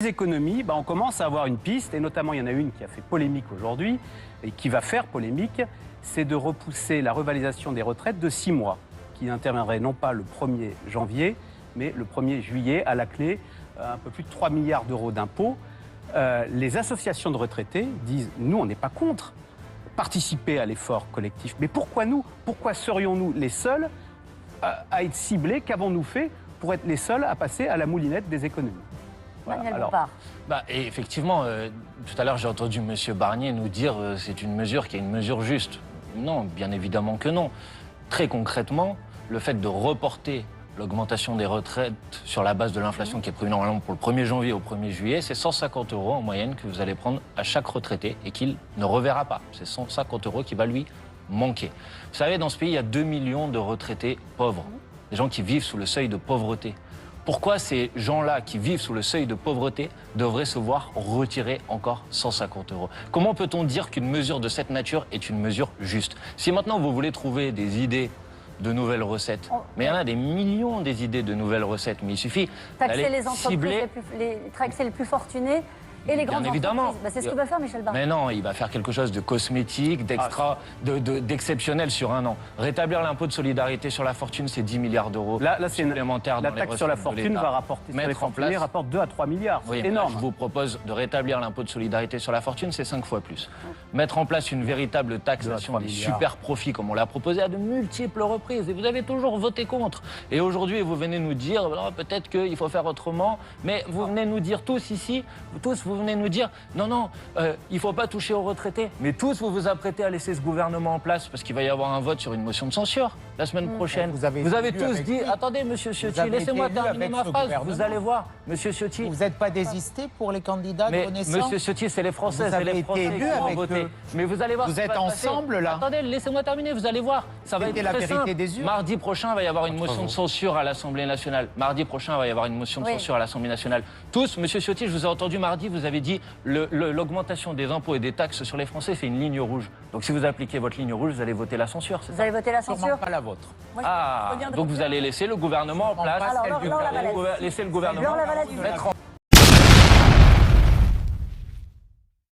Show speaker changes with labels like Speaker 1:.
Speaker 1: Les économies, on commence à avoir une piste, et notamment il y en a une qui a fait polémique aujourd'hui, et qui va faire polémique, c'est de repousser la revalorisation des retraites de 6 mois, qui interviendrait non pas le 1er janvier, mais le 1er juillet, à la clé, un peu plus de 3 milliards d'euros d'impôts. Les associations de retraités disent, nous on n'est pas contre participer à l'effort collectif, mais pourquoi nous? Pourquoi serions-nous les seuls à être ciblés? Qu'avons-nous fait pour être les seuls à passer à la moulinette des économies?
Speaker 2: Voilà, alors,
Speaker 3: et effectivement, tout à l'heure j'ai entendu M. Barnier nous dire c'est une mesure qui est une mesure juste. Non, bien évidemment que non. Très concrètement, le fait de reporter l'augmentation des retraites sur la base de l'inflation qui est prévue normalement pour le 1er janvier au 1er juillet, c'est 150 € en moyenne que vous allez prendre à chaque retraité et qu'il ne reverra pas. C'est 150 € qui va lui manquer. Vous savez, dans ce pays, il y a 2 millions de retraités pauvres, des gens qui vivent sous le seuil de pauvreté. Pourquoi ces gens-là qui vivent sous le seuil de pauvreté devraient se voir retirer encore 150 €? Comment peut-on dire qu'une mesure de cette nature est une mesure juste? Si maintenant vous voulez trouver des idées de nouvelles recettes, mais il y en a des millions des idées de nouvelles recettes, mais il suffit
Speaker 2: taxer les
Speaker 3: d'aller
Speaker 2: entreprises
Speaker 3: cibler...
Speaker 2: taxer les plus fortunés et les grandes
Speaker 3: évidemment.
Speaker 2: entreprises. C'est ce que va faire Michel Barnier.
Speaker 3: Mais non, il va faire quelque chose de cosmétique, d'exceptionnel sur un an. Rétablir l'impôt de solidarité sur la fortune, c'est 10 milliards d'euros supplémentaires.
Speaker 1: La taxe sur la fortune va rapporter, sur les fortunés, rapporte 2 à 3 milliards.
Speaker 3: Oui,
Speaker 1: c'est énorme.
Speaker 3: Je vous propose de rétablir l'impôt de solidarité sur la fortune, c'est 5 fois plus. Mettre en place une véritable taxation des super profits, comme on l'a proposé à de multiples reprises. Et vous avez toujours voté contre. Et aujourd'hui, vous venez nous dire, peut-être qu'il faut faire autrement, mais vous venez nous dire tous ici, vous venez nous dire, non, il ne faut pas toucher aux retraités. Mais tous, vous vous apprêtez à laisser ce gouvernement en place parce qu'il va y avoir un vote sur une motion de censure la semaine prochaine. Vous avez tous dit, attendez, monsieur Ciotti, laissez-moi terminer ma phrase, vous allez voir, monsieur Ciotti.
Speaker 4: Vous n'êtes pas désisté pour les candidats de Renaissance?
Speaker 3: Monsieur Ciotti, c'est les Français, c'est les Français qui vont voter. Mais vous allez voir.
Speaker 4: Vous êtes ensemble, là?
Speaker 3: Attendez, laissez-moi terminer, vous allez voir. Ça va être très simple. Mardi prochain, il va y avoir une motion de censure à l'Assemblée nationale. Mardi prochain, il va y avoir une motion de censure à l'Assemblée nationale. Tous, monsieur Ciotti, je vous ai entendu mardi, vous avez dit l'augmentation des impôts et des taxes sur les Français, c'est une ligne rouge. Donc si vous appliquez votre ligne rouge, vous allez voter la censure, c'est ça?
Speaker 2: Vous allez voter la censure?
Speaker 4: Pas la vôtre.
Speaker 3: Donc vous allez laisser le gouvernement en place. Laisser le gouvernement mettre en